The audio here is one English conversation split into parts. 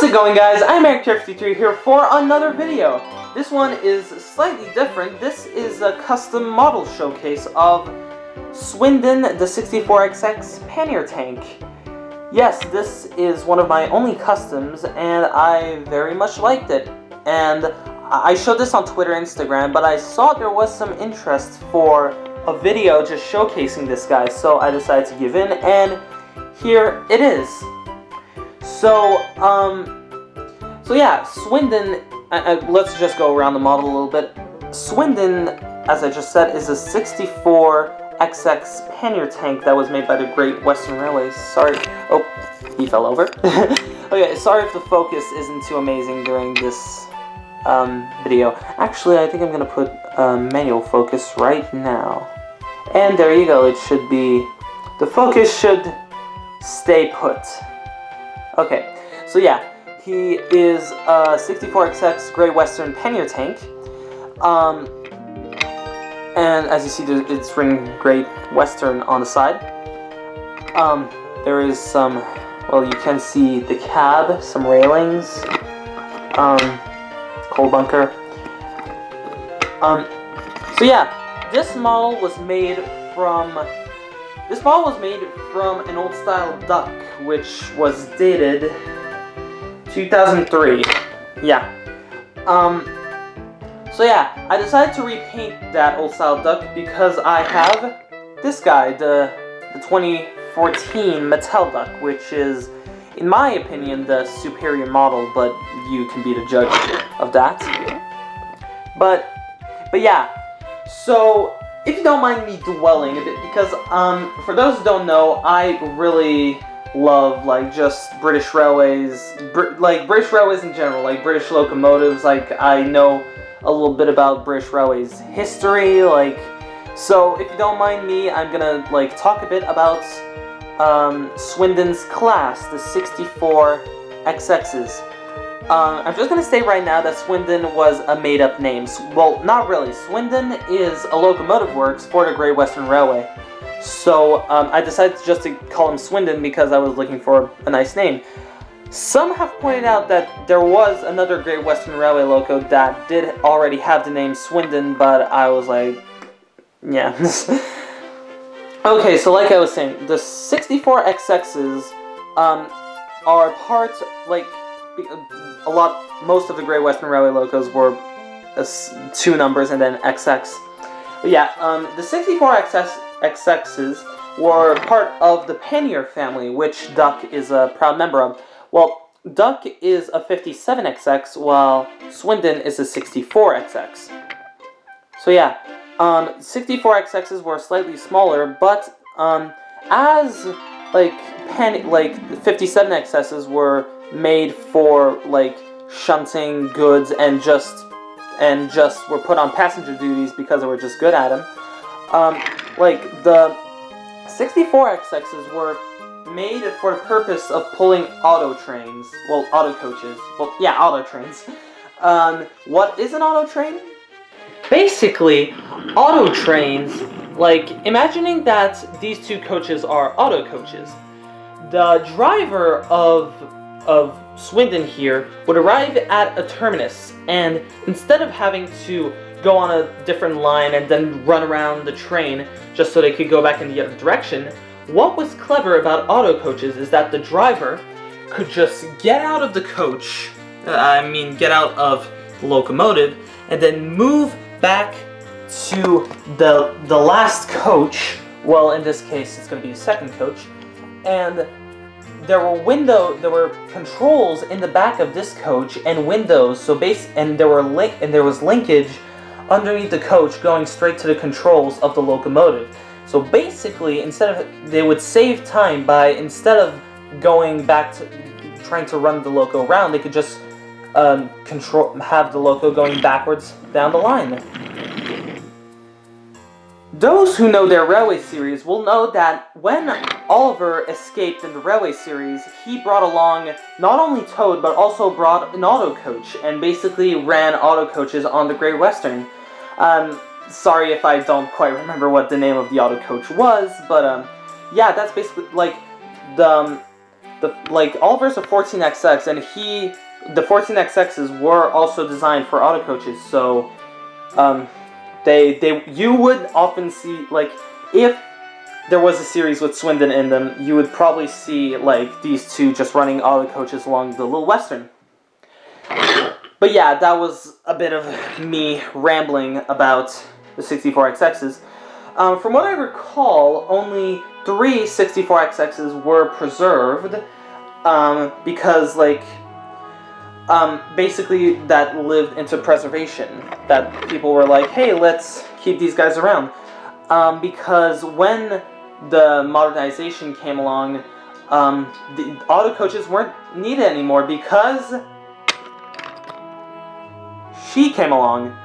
it going, guys? I'm eric-pierre here for another video. This one is slightly different. This is a custom model showcase of Swindon the 64XX pannier tank. Yes, this is one of my only customs and I very much liked it. And I showed this on Twitter and Instagram, but I saw there was some interest for a video just showcasing this guy, so I decided to give in, and here it is. So yeah, Swindon, let's just go around the model a little bit. Swindon, as I just said, is a 64XX pannier tank that was made by the Great Western Railway. Sorry, oh, he fell over. Okay, sorry if the focus isn't too amazing during this video. Actually, I think I'm gonna put manual focus right now. And there you go, it should be, the focus should stay put. Okay, so yeah, he is a 64XX Great Western pannier tank. And as you see, it's written Great Western on the side. There is some, well, you can see the cab, some railings, coal bunker. So yeah, this model was made from an old style duck, which was dated 2003. Yeah. So yeah, I decided to repaint that old style duck because I have this guy, the 2014 Mattel duck, which is, in my opinion, the superior model, but you can be the judge of that. But yeah, so if you don't mind me dwelling a bit, because for those who don't know, I really love just British railways, British railways in general, like British locomotives. Like, I know a little bit about British railways history. So if you don't mind me, I'm gonna talk a bit about Swindon's class, the 64XXs. I'm just going to say right now that Swindon was a made-up name. Well, not really. Swindon is a locomotive works for the Great Western Railway. So I decided just to call him Swindon because I was looking for a nice name. Some have pointed out that there was another Great Western Railway loco that did already have the name Swindon, but I was like, yeah. Okay, so like I was saying, the 64XXs are part, most of the Great Western Railway locos were 2 numbers and then XX. But yeah, the 64XXs were part of the pannier family, which Duck is a proud member of. Well, Duck is a 57XX, while Swindon is a 64XX. So yeah, 64XXs were slightly smaller, but as 57XSs were made for shunting goods and just were put on passenger duties because they were just good at them. The 64XXs were made for the purpose of pulling auto trains. Well, auto coaches. Well, yeah, auto trains. What is an auto train? Basically, auto trains, imagining that these 2 coaches are auto coaches. The driver of Swindon here would arrive at a terminus, and instead of having to go on a different line and then run around the train just so they could go back in the other direction, what was clever about auto coaches is that the driver could just get out of the coach, get out of the locomotive, and then move back to the last coach. Well, in this case, it's going to be the second coach, and there were controls in the back of this coach and windows. So there was linkage underneath the coach going straight to the controls of the locomotive. So basically, they would save time by, instead of going back to trying to run the loco around, they could just have the loco going backwards down the line. Those who know their Railway series will know that when Oliver escaped in the Railway series, he brought along not only Toad, but also brought an auto coach, and basically ran auto coaches on the Great Western. Sorry if I don't quite remember what the name of the auto coach was, but yeah, that's basically the Oliver's a 14XX, and the 14XXs were also designed for auto coaches. So, you would often see, like, if there was a series with Swindon in them, you would probably see like these two just running auto coaches along the Little Western. But yeah, that was a bit of me rambling about the 64XXs. From what I recall, only 3 64XXs were preserved, because basically that lived into preservation. That people were like, hey, let's keep these guys around. Because when the modernization came along, the auto coaches weren't needed anymore because she came along.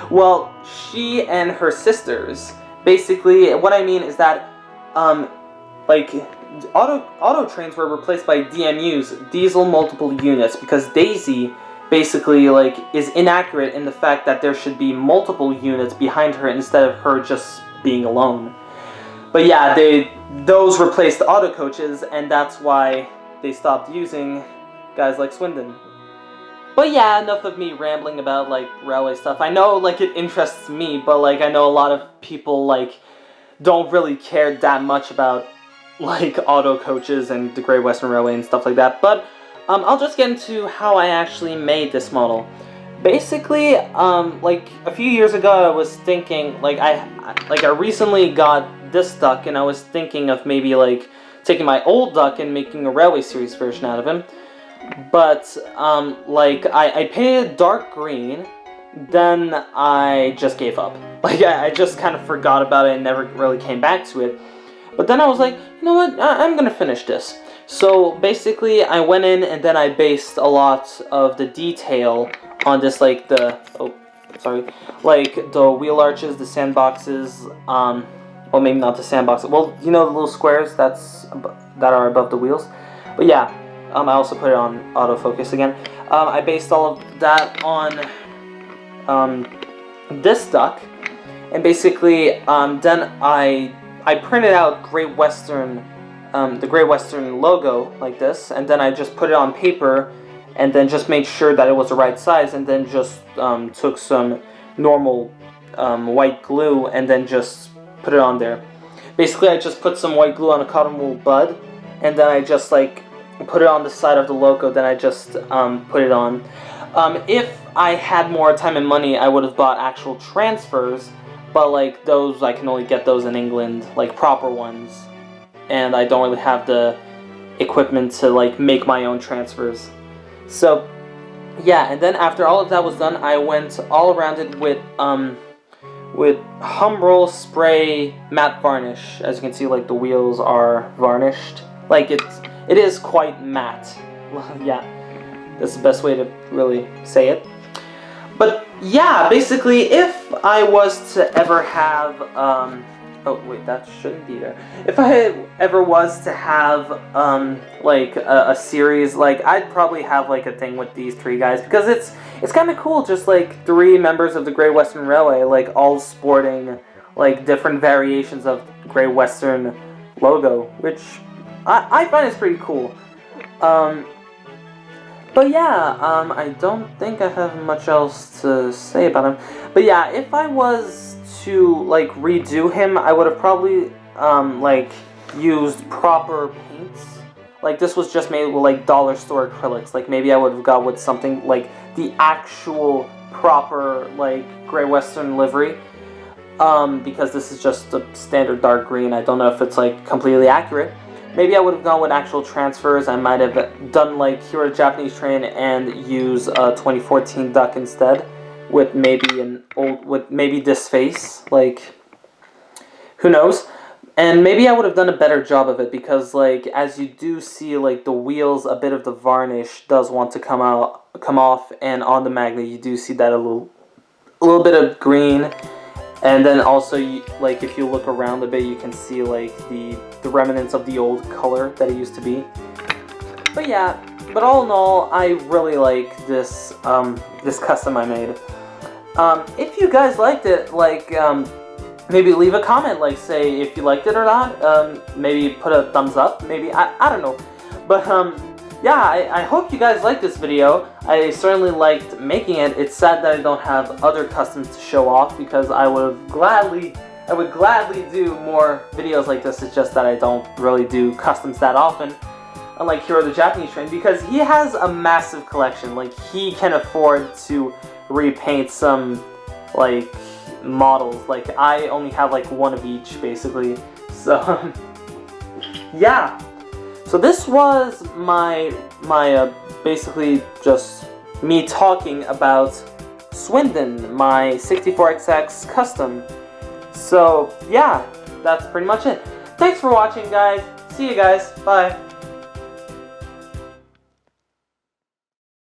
Well, she and her sisters. Basically, what I mean is that, auto trains were replaced by DMUs, diesel multiple units, because Daisy basically, is inaccurate in the fact that there should be multiple units behind her instead of her just being alone. But yeah, those replaced auto coaches, and that's why they stopped using guys like Swindon. But yeah, enough of me rambling about, railway stuff. I know, it interests me, but, I know a lot of people, don't really care that much about, auto coaches and the Great Western Railway and stuff like that. But, I'll just get into how I actually made this model. Basically, a few years ago, I was thinking, I recently got this duck, and I was thinking of maybe, taking my old duck and making a Railway Series version out of him. But, I painted dark green, then I just gave up. I just kind of forgot about it and never really came back to it. But then I was like, you know what, I'm gonna finish this. So, basically, I went in and then I based a lot of the detail on this, the wheel arches, the sandboxes, well, maybe not the sandboxes, well, you know the little squares that are above the wheels? But yeah. I also put it on autofocus again. I based all of that on this duck, and basically then I printed out Great Western, the Great Western logo like this, and then I just put it on paper, and then just made sure that it was the right size, and then just took some normal white glue, and then just put it on there. Basically, I just put some white glue on a cotton wool bud, and then I just put it on the side of the logo, then I just put it on. If I had more time and money, I would have bought actual transfers, but those, I can only get those in England, proper ones, and I don't really have the equipment to make my own transfers. So yeah, and then after all of that was done, I went all around it with Humbrol spray matte varnish. As you can see, the wheels are varnished. It is quite matte. Yeah, that's the best way to really say it. But yeah, basically, if I was to ever have, oh wait, that shouldn't be there. If I ever was to have, a series, I'd probably have, a thing with these 3 guys, because it's kind of cool, just, 3 members of the Great Western Railway, all sporting, different variations of Great Western logo, which I find it's pretty cool. But yeah, I don't think I have much else to say about him. But yeah, if I was to, redo him, I would have probably, used proper paints. This was just made with, dollar store acrylics. Maybe I would have got with something, the actual proper, Great Western livery. Because this is just a standard dark green. I don't know if it's, completely accurate. Maybe I would have gone with actual transfers. I might have done Hero Japanese Train and use a 2014 duck instead, with maybe this face, who knows? And maybe I would have done a better job of it, because as you do see, the wheels, a bit of the varnish does want to come off, and on the magnet you do see that a little bit of green. And then also, if you look around a bit, you can see, the remnants of the old color that it used to be. But yeah, but all in all, I really like this, this custom I made. If you guys liked it, maybe leave a comment, say if you liked it or not. Maybe put a thumbs up, maybe, I don't know. But yeah, I hope you guys liked this video. I certainly liked making it. It's sad that I don't have other customs to show off, because I would gladly do more videos like this. It's just that I don't really do customs that often, unlike Hero the Japanese Train, because he has a massive collection. Like, he can afford to repaint some, like, models. Like, I only have like one of each, basically. So yeah. So this was my basically just me talking about Swindon, my 64XX custom. So yeah, that's pretty much it. Thanks for watching, guys. See you guys. Bye.